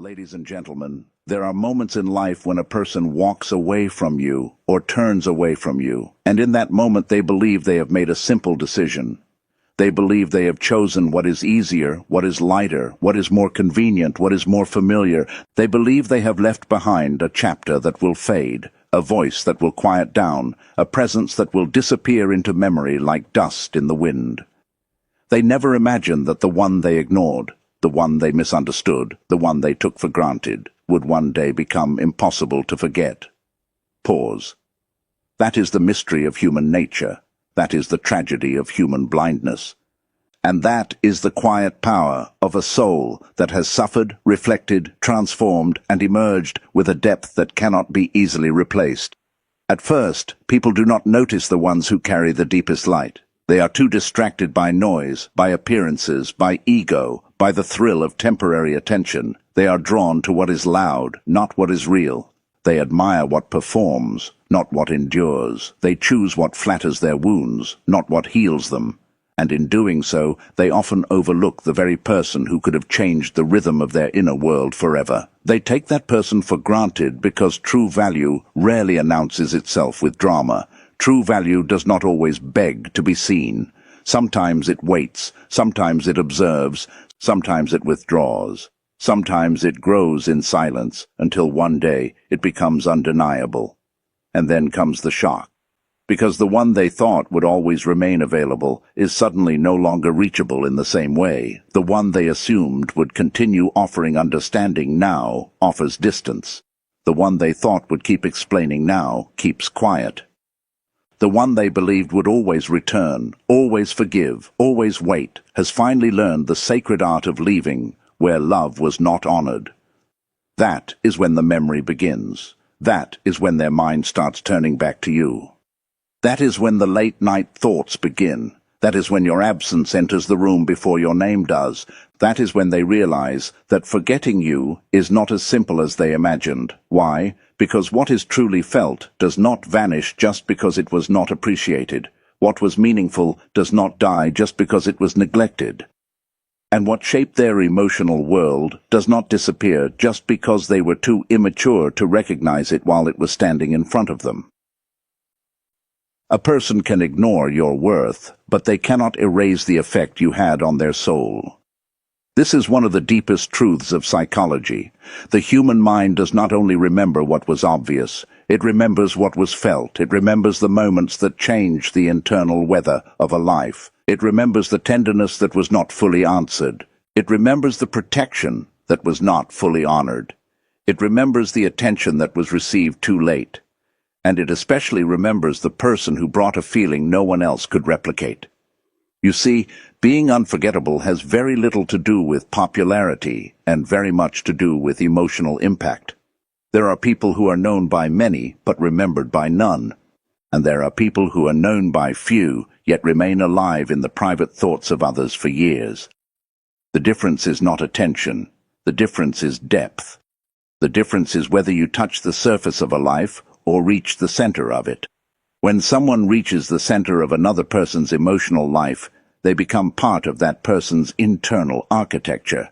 Ladies and gentlemen, there are moments in life when a person walks away from you or turns away from you, and in that moment they believe they have made a simple decision. They believe they have chosen what is easier, what is lighter, what is more convenient, what is more familiar. They believe they have left behind a chapter that will fade, a voice that will quiet down, a presence that will disappear into memory like dust in the wind. They never imagine that the one they ignored, the one they misunderstood, the one they took for granted, would one day become impossible to forget. Pause. That is the mystery of human nature. That is the tragedy of human blindness. And that is the quiet power of a soul that has suffered, reflected, transformed, and emerged with a depth that cannot be easily replaced. At first, people do not notice the ones who carry the deepest light. They are too distracted by noise, by appearances, by ego, by the thrill of temporary attention. They are drawn to what is loud, not what is real. They admire what performs, not what endures. They choose what flatters their wounds, not what heals them. And in doing so, they often overlook the very person who could have changed the rhythm of their inner world forever. They take that person for granted because true value rarely announces itself with drama. True value does not always beg to be seen. Sometimes it waits, sometimes it observes, sometimes it withdraws. Sometimes it grows in silence until one day it becomes undeniable. And then comes the shock. Because the one they thought would always remain available is suddenly no longer reachable in the same way. The one they assumed would continue offering understanding now offers distance. The one they thought would keep explaining now keeps quiet. The one they believed would always return, always forgive, always wait, has finally learned the sacred art of leaving where love was not honored. That is when the memory begins. That is when their mind starts turning back to you. That is when the late-night thoughts begin. That is when your absence enters the room before your name does. That is when they realize that forgetting you is not as simple as they imagined. Why? Because what is truly felt does not vanish just because it was not appreciated. What was meaningful does not die just because it was neglected. And what shaped their emotional world does not disappear just because they were too immature to recognize it while it was standing in front of them. A person can ignore your worth, but they cannot erase the effect you had on their soul. This is one of the deepest truths of psychology. The human mind does not only remember what was obvious, it remembers what was felt. It remembers the moments that changed the internal weather of a life. It remembers the tenderness that was not fully answered. It remembers the protection that was not fully honored. It remembers the attention that was received too late. And it especially remembers the person who brought a feeling no one else could replicate. You see, being unforgettable has very little to do with popularity and very much to do with emotional impact. There are people who are known by many but remembered by none. And there are people who are known by few yet remain alive in the private thoughts of others for years. The difference is not attention. The difference is depth. The difference is whether you touch the surface of a life or reach the center of it. When someone reaches the center of another person's emotional life, they become part of that person's internal architecture.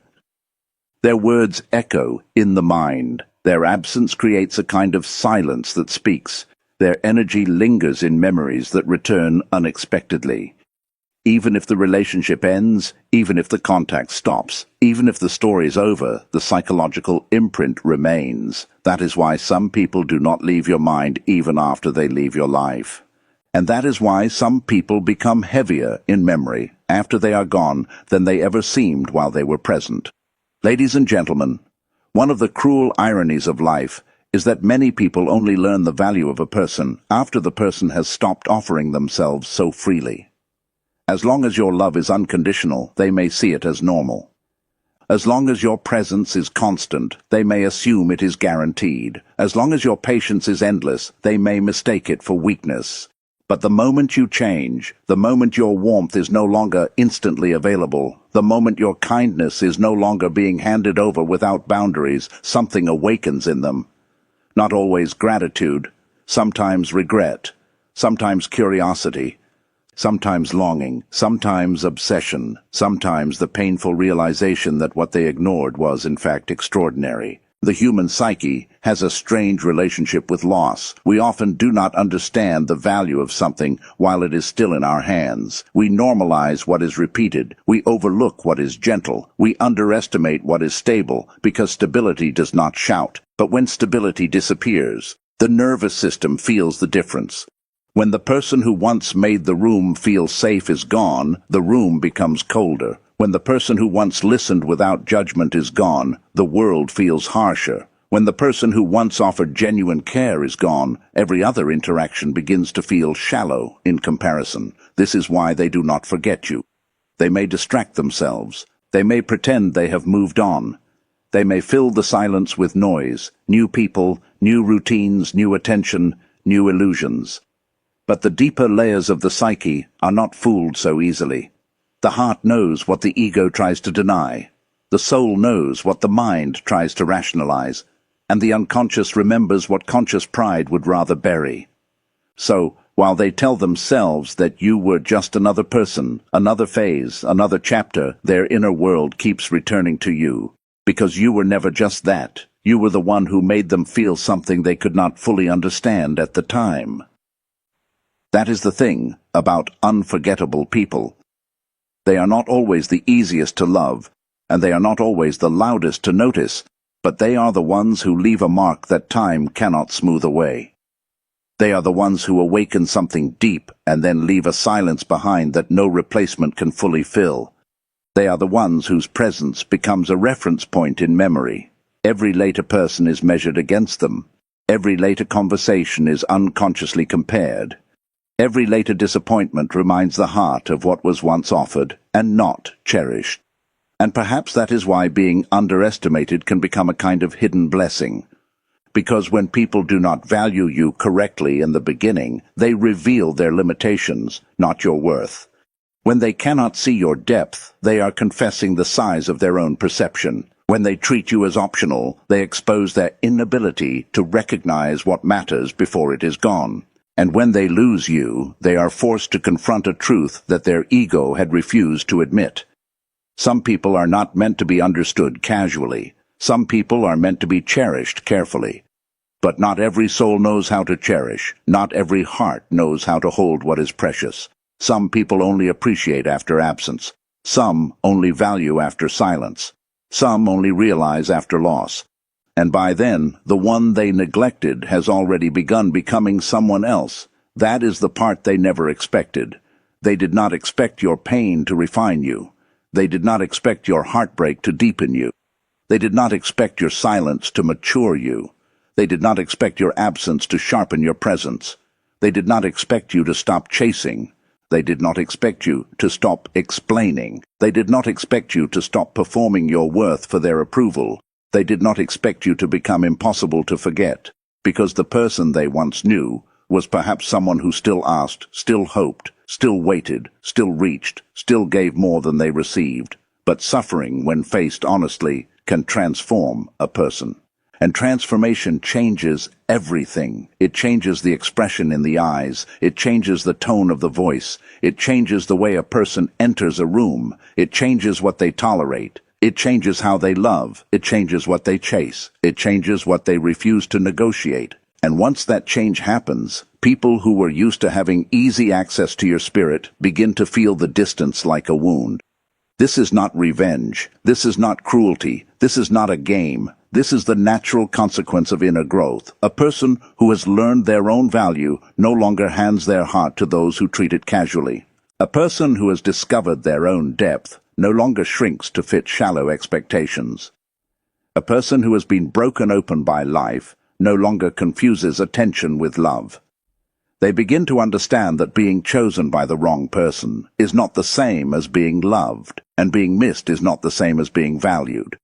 Their words echo in the mind. Their absence creates a kind of silence that speaks. Their energy lingers in memories that return unexpectedly. Even if the relationship ends, even if the contact stops, even if the story's over, the psychological imprint remains. That is why some people do not leave your mind even after they leave your life. And that is why some people become heavier in memory after they are gone than they ever seemed while they were present. Ladies and gentlemen, one of the cruel ironies of life is that many people only learn the value of a person after the person has stopped offering themselves so freely. As long as your love is unconditional, they may see it as normal. As long as your presence is constant, they may assume it is guaranteed. As long as your patience is endless, they may mistake it for weakness. But the moment you change, the moment your warmth is no longer instantly available, the moment your kindness is no longer being handed over without boundaries, something awakens in them. Not always gratitude, sometimes regret, sometimes curiosity, sometimes longing, sometimes obsession, sometimes the painful realization that what they ignored was in fact extraordinary. The human psyche has a strange relationship with loss. We often do not understand the value of something while it is still in our hands. We normalize what is repeated. We overlook what is gentle. We underestimate what is stable because stability does not shout. But when stability disappears, the nervous system feels the difference. When the person who once made the room feel safe is gone, the room becomes colder. When the person who once listened without judgment is gone, the world feels harsher. When the person who once offered genuine care is gone, every other interaction begins to feel shallow in comparison. This is why they do not forget you. They may distract themselves. They may pretend they have moved on. They may fill the silence with noise, new people, new routines, new attention, new illusions. But the deeper layers of the psyche are not fooled so easily. The heart knows what the ego tries to deny. The soul knows what the mind tries to rationalize. And the unconscious remembers what conscious pride would rather bury. So, while they tell themselves that you were just another person, another phase, another chapter, their inner world keeps returning to you. Because you were never just that. You were the one who made them feel something they could not fully understand at the time. That is the thing about unforgettable people. They are not always the easiest to love, and they are not always the loudest to notice, but they are the ones who leave a mark that time cannot smooth away. They are the ones who awaken something deep and then leave a silence behind that no replacement can fully fill. They are the ones whose presence becomes a reference point in memory. Every later person is measured against them. Every later conversation is unconsciously compared. Every later disappointment reminds the heart of what was once offered and not cherished. And perhaps that is why being underestimated can become a kind of hidden blessing. Because when people do not value you correctly in the beginning, they reveal their limitations, not your worth. When they cannot see your depth, they are confessing the size of their own perception. When they treat you as optional, they expose their inability to recognize what matters before it is gone. And when they lose you, they are forced to confront a truth that their ego had refused to admit. Some people are not meant to be understood casually. Some people are meant to be cherished carefully. But not every soul knows how to cherish. Not every heart knows how to hold what is precious. Some people only appreciate after absence. Some only value after silence. Some only realize after loss. And by then, the one they neglected has already begun becoming someone else. That is the part they never expected. They did not expect your pain to refine you. They did not expect your heartbreak to deepen you. They did not expect your silence to mature you. They did not expect your absence to sharpen your presence. They did not expect you to stop chasing. They did not expect you to stop explaining. They did not expect you to stop performing your worth for their approval. They did not expect you to become impossible to forget, because the person they once knew was perhaps someone who still asked, still hoped, still waited, still reached, still gave more than they received. But suffering, when faced honestly, can transform a person. And transformation changes everything. It changes the expression in the eyes. It changes the tone of the voice. It changes the way a person enters a room. It changes what they tolerate. It changes how they love. It changes what they chase. It changes what they refuse to negotiate. And once that change happens, people who were used to having easy access to your spirit begin to feel the distance like a wound. This is not revenge. This is not cruelty. This is not a game. This is the natural consequence of inner growth. A person who has learned their own value no longer hands their heart to those who treat it casually. A person who has discovered their own depth no longer shrinks to fit shallow expectations. A person who has been broken open by life no longer confuses attention with love. They begin to understand that being chosen by the wrong person is not the same as being loved, and being missed is not the same as being valued.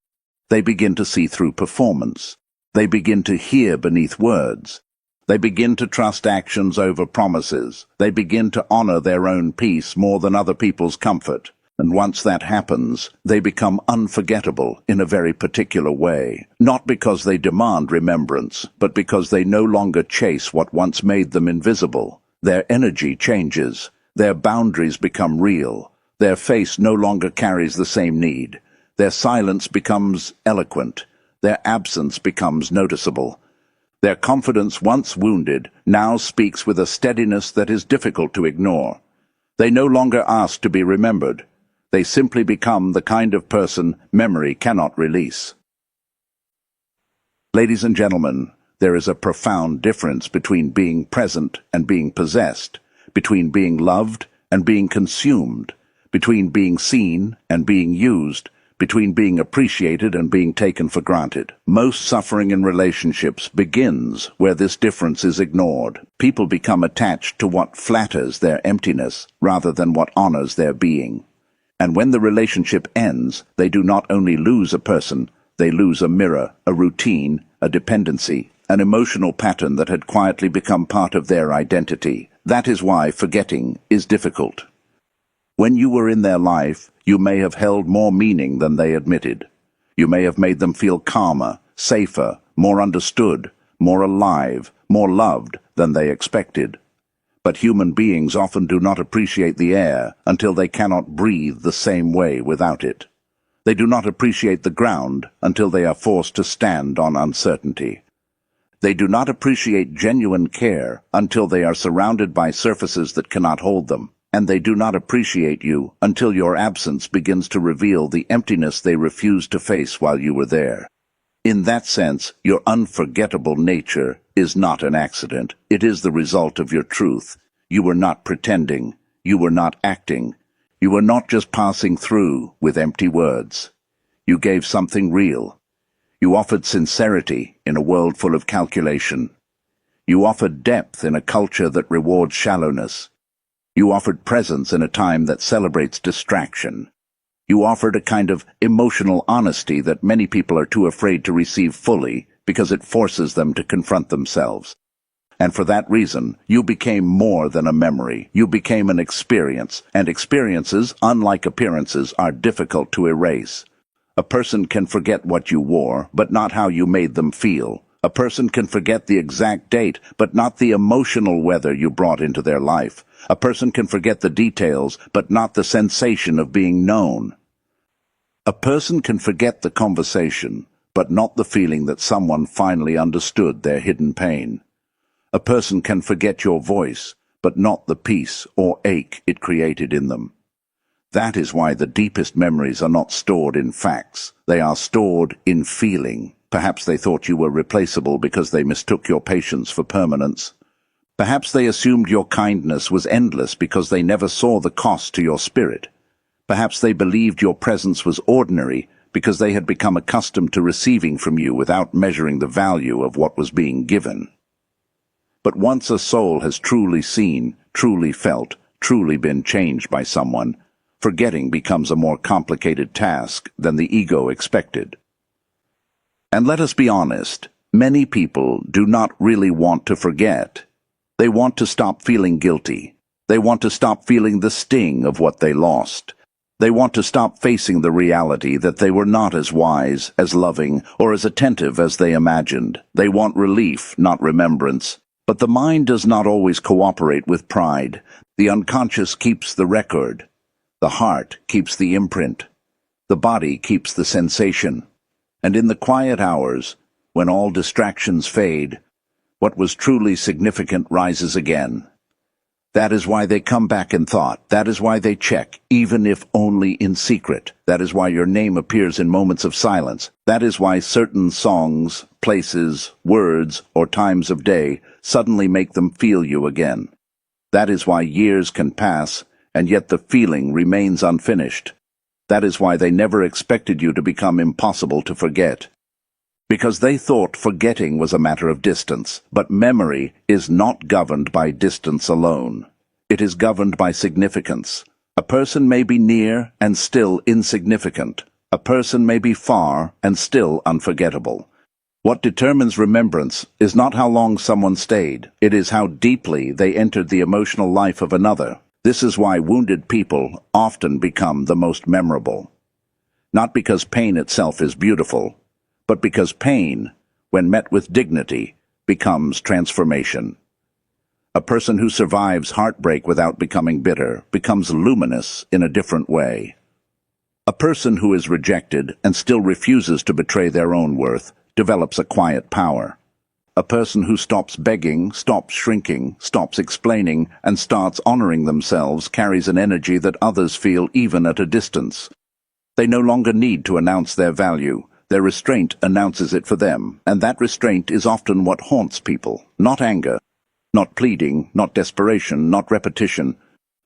They begin to see through performance. They begin to hear beneath words. They begin to trust actions over promises. They begin to honor their own peace more than other people's comfort. And once that happens, they become unforgettable in a very particular way, not because they demand remembrance, but because they no longer chase what once made them invisible. Their energy changes. Their boundaries become real. Their face no longer carries the same need. Their silence becomes eloquent. Their absence becomes noticeable. Their confidence, once wounded, now speaks with a steadiness that is difficult to ignore. They no longer ask to be remembered. They simply become the kind of person memory cannot release. Ladies and gentlemen, there is a profound difference between being present and being possessed, between being loved and being consumed, between being seen and being used, between being appreciated and being taken for granted. Most suffering in relationships begins where this difference is ignored. People become attached to what flatters their emptiness rather than what honors their being. And when the relationship ends, they do not only lose a person, they lose a mirror, a routine, a dependency, an emotional pattern that had quietly become part of their identity. That is why forgetting is difficult. When you were in their life, you may have held more meaning than they admitted. You may have made them feel calmer, safer, more understood, more alive, more loved than they expected. But human beings often do not appreciate the air until they cannot breathe the same way without it. They do not appreciate the ground until they are forced to stand on uncertainty. They do not appreciate genuine care until they are surrounded by surfaces that cannot hold them. And they do not appreciate you until your absence begins to reveal the emptiness they refused to face while you were there. In that sense, your unforgettable nature is not an accident. It is the result of your truth. You were not pretending. You were not acting. You were not just passing through with empty words. You gave something real. You offered sincerity in a world full of calculation. You offered depth in a culture that rewards shallowness. You offered presence in a time that celebrates distraction. You offered a kind of emotional honesty that many people are too afraid to receive fully because it forces them to confront themselves. And for that reason, you became more than a memory. You became an experience, and experiences, unlike appearances, are difficult to erase. A person can forget what you wore, but not how you made them feel. A person can forget the exact date, but not the emotional weather you brought into their life. A person can forget the details, but not the sensation of being known. A person can forget the conversation, but not the feeling that someone finally understood their hidden pain. A person can forget your voice, but not the peace or ache it created in them. That is why the deepest memories are not stored in facts. They are stored in feeling. Perhaps they thought you were replaceable because they mistook your patience for permanence. Perhaps they assumed your kindness was endless because they never saw the cost to your spirit. Perhaps they believed your presence was ordinary because they had become accustomed to receiving from you without measuring the value of what was being given. But once a soul has truly seen, truly felt, truly been changed by someone, forgetting becomes a more complicated task than the ego expected. And let us be honest, many people do not really want to forget. They want to stop feeling guilty. They want to stop feeling the sting of what they lost. They want to stop facing the reality that they were not as wise, as loving, or as attentive as they imagined. They want relief, not remembrance. But the mind does not always cooperate with pride. The unconscious keeps the record. The heart keeps the imprint. The body keeps the sensation. And in the quiet hours, when all distractions fade, what was truly significant rises again. That is why they come back in thought. That is why they check, even if only in secret. That is why your name appears in moments of silence. That is why certain songs, places, words, or times of day suddenly make them feel you again. That is why years can pass, and yet the feeling remains unfinished. That is why they never expected you to become impossible to forget. Because they thought forgetting was a matter of distance, but memory is not governed by distance alone. It is governed by significance. A person may be near and still insignificant. A person may be far and still unforgettable. What determines remembrance is not how long someone stayed. It is how deeply they entered the emotional life of another. This is why wounded people often become the most memorable. Not because pain itself is beautiful, but because pain, when met with dignity, becomes transformation. A person who survives heartbreak without becoming bitter becomes luminous in a different way. A person who is rejected and still refuses to betray their own worth develops a quiet power. A person who stops begging, stops shrinking, stops explaining, and starts honoring themselves carries an energy that others feel even at a distance. They no longer need to announce their value. Their restraint announces it for them, and that restraint is often what haunts people. Not anger, not pleading, not desperation, not repetition,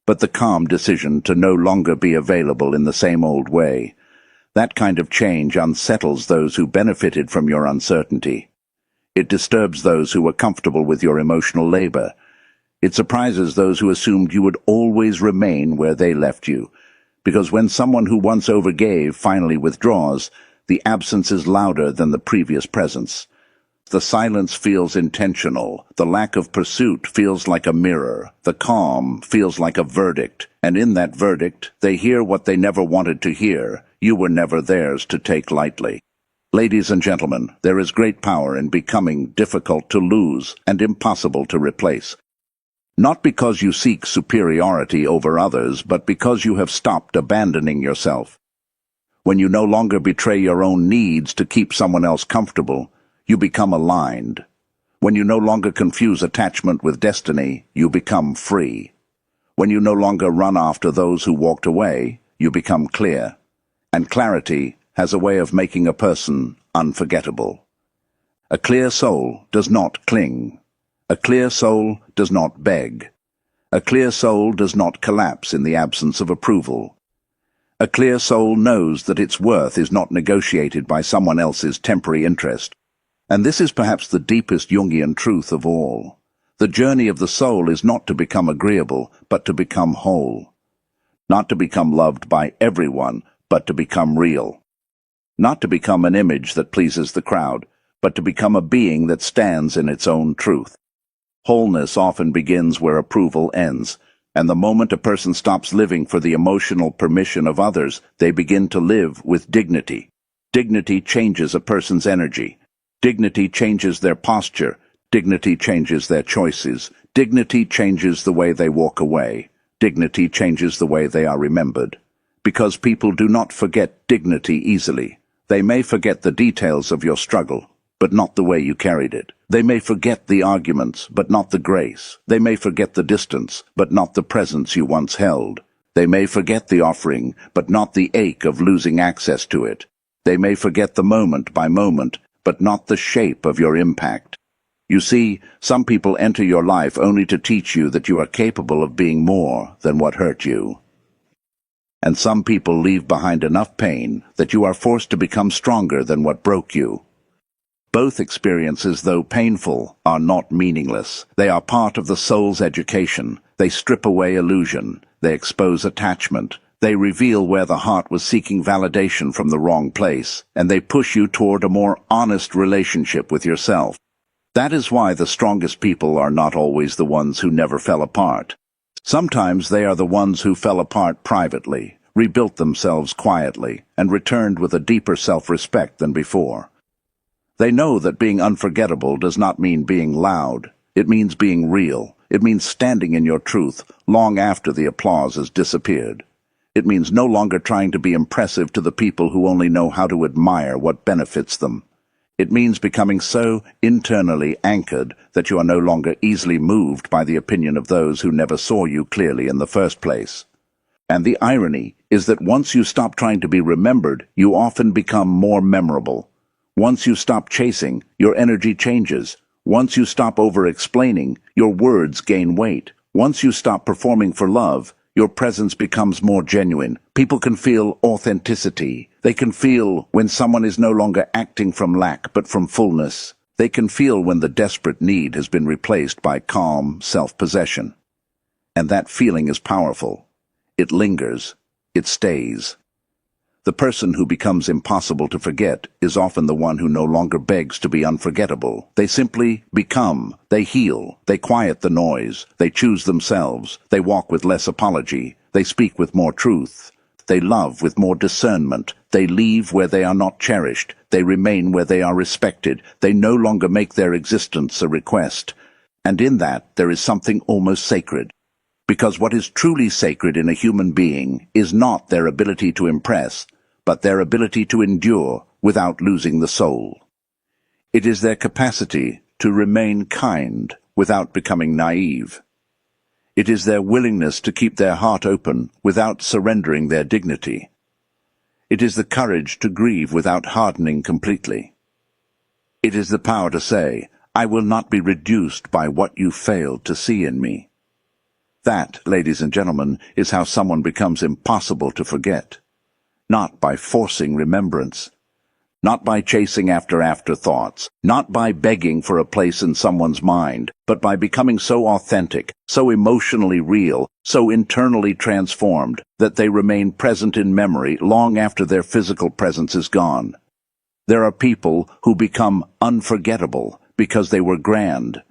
but the calm decision to no longer be available in the same old way. That kind of change unsettles those who benefited from your uncertainty. It disturbs those who were comfortable with your emotional labor. It surprises those who assumed you would always remain where they left you. Because when someone who once overgave finally withdraws, the absence is louder than the previous presence. The silence feels intentional. The lack of pursuit feels like a mirror. The calm feels like a verdict. And in that verdict, they hear what they never wanted to hear. You were never theirs to take lightly. Ladies and gentlemen, there is great power in becoming difficult to lose and impossible to replace. Not because you seek superiority over others, but because you have stopped abandoning yourself. When you no longer betray your own needs to keep someone else comfortable, you become aligned. When you no longer confuse attachment with destiny, you become free. When you no longer run after those who walked away, you become clear. And clarity has a way of making a person unforgettable. A clear soul does not cling. A clear soul does not beg. A clear soul does not collapse in the absence of approval. A clear soul knows that its worth is not negotiated by someone else's temporary interest. And this is perhaps the deepest Jungian truth of all. The journey of the soul is not to become agreeable, but to become whole. Not to become loved by everyone, but to become real. Not to become an image that pleases the crowd, but to become a being that stands in its own truth. Wholeness often begins where approval ends, and the moment a person stops living for the emotional permission of others, they begin to live with dignity. Dignity changes a person's energy. Dignity changes their posture. Dignity changes their choices. Dignity changes the way they walk away. Dignity changes the way they are remembered. Because people do not forget dignity easily. They may forget the details of your struggle, but not the way you carried it. They may forget the arguments, but not the grace. They may forget the distance, but not the presence you once held. They may forget the offering, but not the ache of losing access to it. They may forget the moment by moment, but not the shape of your impact. You see, some people enter your life only to teach you that you are capable of being more than what hurt you. And some people leave behind enough pain that you are forced to become stronger than what broke you. Both experiences, though painful, are not meaningless. They are part of the soul's education. They strip away illusion. They expose attachment. They reveal where the heart was seeking validation from the wrong place, and they push you toward a more honest relationship with yourself. That is why the strongest people are not always the ones who never fell apart. Sometimes they are the ones who fell apart privately, rebuilt themselves quietly, and returned with a deeper self-respect than before. They know that being unforgettable does not mean being loud. It means being real. It means standing in your truth long after the applause has disappeared. It means no longer trying to be impressive to the people who only know how to admire what benefits them. It means becoming so internally anchored that you are no longer easily moved by the opinion of those who never saw you clearly in the first place. And the irony is that once you stop trying to be remembered, you often become more memorable. Once you stop chasing, your energy changes. Once you stop over-explaining, your words gain weight. Once you stop performing for love, your presence becomes more genuine. People can feel authenticity. They can feel when someone is no longer acting from lack but from fullness. They can feel when the desperate need has been replaced by calm self-possession. And that feeling is powerful. It lingers. It stays. The person who becomes impossible to forget is often the one who no longer begs to be unforgettable. They simply become. They heal. They quiet the noise. They choose themselves. They walk with less apology. They speak with more truth. They love with more discernment. They leave where they are not cherished. They remain where they are respected. They no longer make their existence a request. And in that there is something almost sacred. Because what is truly sacred in a human being is not their ability to impress, but their ability to endure without losing the soul. It is their capacity to remain kind without becoming naive. It is their willingness to keep their heart open without surrendering their dignity. It is the courage to grieve without hardening completely. It is the power to say, "I will not be reduced by what you failed to see in me." That, ladies and gentlemen, is how someone becomes impossible to forget. Not by forcing remembrance, not by chasing after afterthoughts, not by begging for a place in someone's mind, but by becoming so authentic, so emotionally real, so internally transformed, that they remain present in memory long after their physical presence is gone. There are people who become unforgettable because they were grand.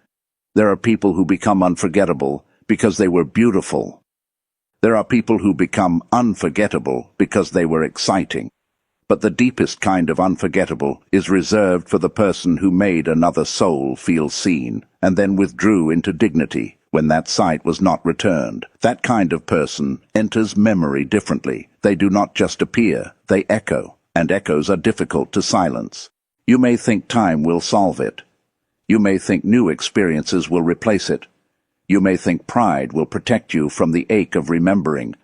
There are people who become unforgettable because they were beautiful. There are people who become unforgettable because they were exciting. But the deepest kind of unforgettable is reserved for the person who made another soul feel seen, and then withdrew into dignity when that sight was not returned. That kind of person enters memory differently. They do not just appear, they echo, and echoes are difficult to silence. You may think time will solve it. You may think new experiences will replace it. You may think pride will protect you from the ache of remembering.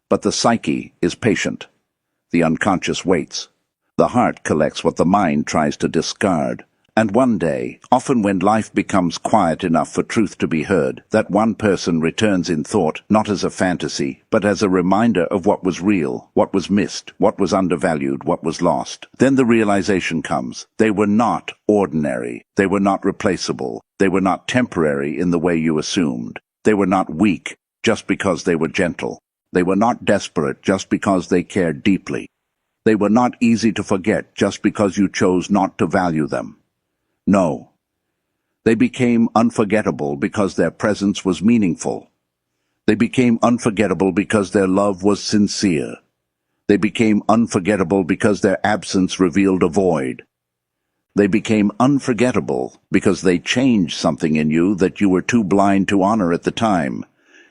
But the psyche is patient. The unconscious waits. The heart collects what the mind tries to discard. And one day, often when life becomes quiet enough for truth to be heard, that one person returns in thought not as a fantasy, but as a reminder of what was real, what was missed, what was undervalued, what was lost. Then the realization comes. They were not ordinary. They were not replaceable. They were not temporary in the way you assumed. They were not weak just because they were gentle. They were not desperate just because they cared deeply. They were not easy to forget just because you chose not to value them. No. They became unforgettable because their presence was meaningful. They became unforgettable because their love was sincere. They became unforgettable because their absence revealed a void. They became unforgettable because they changed something in you that you were too blind to honor at the time.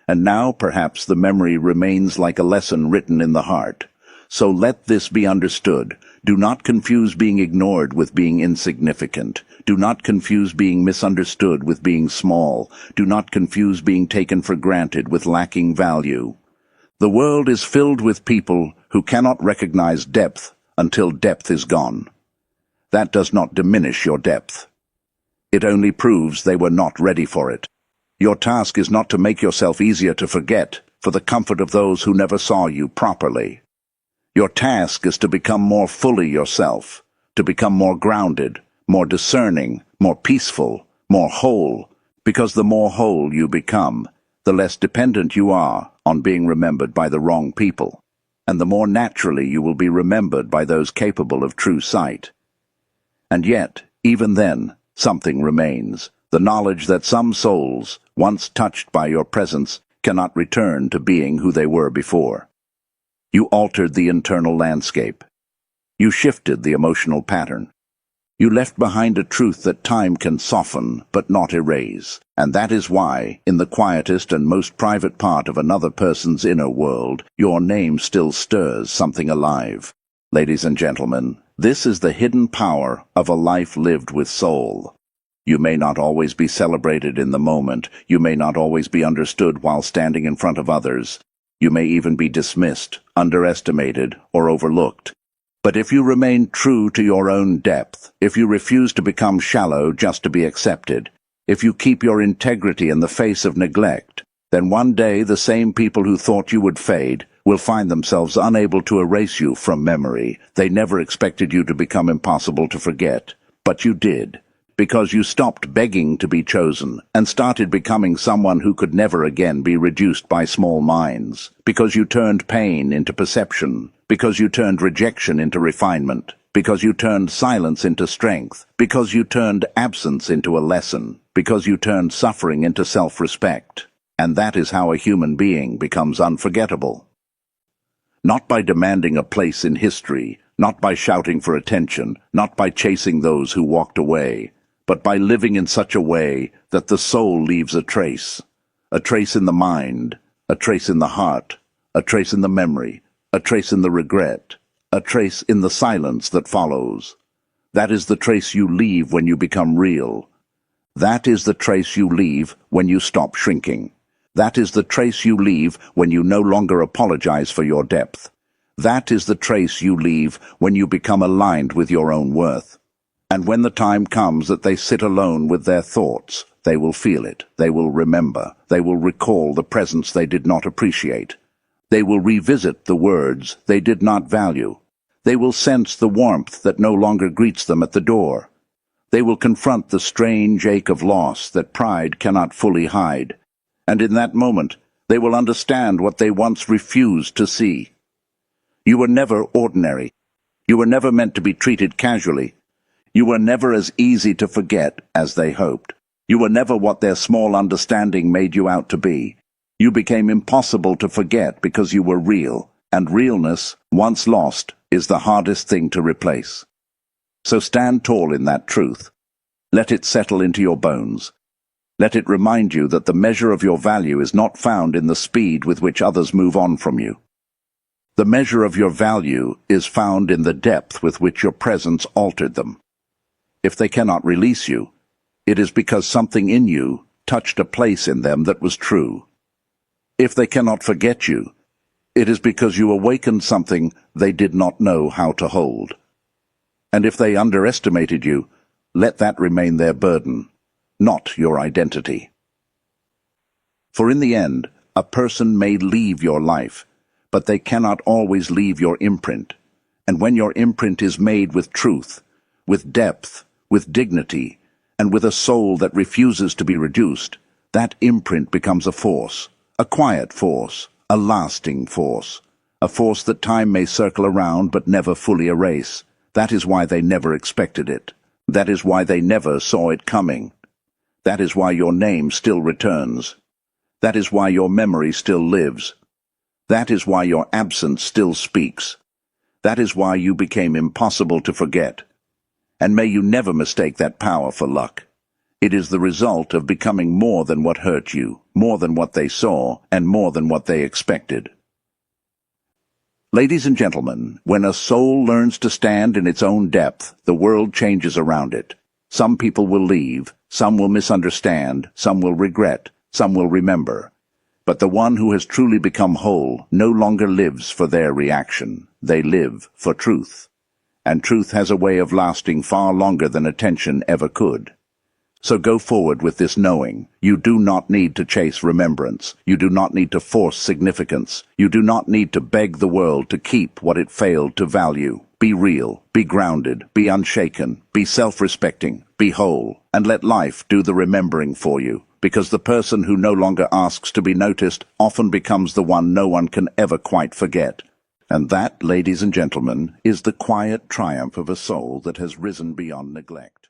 And now perhaps the memory remains like a lesson written in the heart. So let this be understood. Do not confuse being ignored with being insignificant. Do not confuse being misunderstood with being small. Do not confuse being taken for granted with lacking value. The world is filled with people who cannot recognize depth until depth is gone. That does not diminish your depth. It only proves they were not ready for it. Your task is not to make yourself easier to forget for the comfort of those who never saw you properly. Your task is to become more fully yourself, to become more grounded, more discerning, more peaceful, more whole, because the more whole you become, the less dependent you are on being remembered by the wrong people, and the more naturally you will be remembered by those capable of true sight. And yet, even then, something remains, the knowledge that some souls, once touched by your presence, cannot return to being who they were before. You altered the internal landscape. You shifted the emotional pattern. You left behind a truth that time can soften but not erase, and that is why, in the quietest and most private part of another person's inner world, your name still stirs something alive. Ladies and gentlemen, this is the hidden power of a life lived with soul. You may not always be celebrated in the moment. You may not always be understood while standing in front of others. You may even be dismissed, underestimated, or overlooked. But if you remain true to your own depth, if you refuse to become shallow just to be accepted, if you keep your integrity in the face of neglect, then one day the same people who thought you would fade will find themselves unable to erase you from memory. They never expected you to become impossible to forget, but you did. Because you stopped begging to be chosen and started becoming someone who could never again be reduced by small minds. Because you turned pain into perception. Because you turned rejection into refinement. Because you turned silence into strength. Because you turned absence into a lesson. Because you turned suffering into self-respect. And that is how a human being becomes unforgettable. Not by demanding a place in history, not by shouting for attention, not by chasing those who walked away, but by living in such a way that the soul leaves a trace in the mind, a trace in the heart, a trace in the memory, a trace in the regret, a trace in the silence that follows. That is the trace you leave when you become real. That is the trace you leave when you stop shrinking. That is the trace you leave when you no longer apologize for your depth. That is the trace you leave when you become aligned with your own worth. And when the time comes that they sit alone with their thoughts, they will feel it, they will remember, they will recall the presence they did not appreciate. They will revisit the words they did not value. They will sense the warmth that no longer greets them at the door. They will confront the strange ache of loss that pride cannot fully hide. And in that moment, they will understand what they once refused to see. You were never ordinary. You were never meant to be treated casually. You were never as easy to forget as they hoped. You were never what their small understanding made you out to be. You became impossible to forget because you were real, and realness, once lost, is the hardest thing to replace. So stand tall in that truth. Let it settle into your bones. Let it remind you that the measure of your value is not found in the speed with which others move on from you. The measure of your value is found in the depth with which your presence altered them. If they cannot release you, it is because something in you touched a place in them that was true. If they cannot forget you, it is because you awakened something they did not know how to hold. And if they underestimated you, let that remain their burden, not your identity. For in the end, a person may leave your life, but they cannot always leave your imprint. And when your imprint is made with truth, with depth, with dignity, and with a soul that refuses to be reduced, that imprint becomes a force, a quiet force, a lasting force, a force that time may circle around but never fully erase. That is why they never expected it. That is why they never saw it coming. That is why your name still returns. That is why your memory still lives. That is why your absence still speaks. That is why you became impossible to forget. And may you never mistake that power for luck. It is the result of becoming more than what hurt you, more than what they saw, and more than what they expected. Ladies and gentlemen, when a soul learns to stand in its own depth, the world changes around it. Some people will leave, some will misunderstand, some will regret, some will remember. But the one who has truly become whole no longer lives for their reaction. They live for truth. And truth has a way of lasting far longer than attention ever could. So go forward with this knowing. You do not need to chase remembrance. You do not need to force significance. You do not need to beg the world to keep what it failed to value. Be real, be grounded, be unshaken, be self-respecting, be whole, and let life do the remembering for you, because the person who no longer asks to be noticed often becomes the one no one can ever quite forget. And that, ladies and gentlemen, is the quiet triumph of a soul that has risen beyond neglect.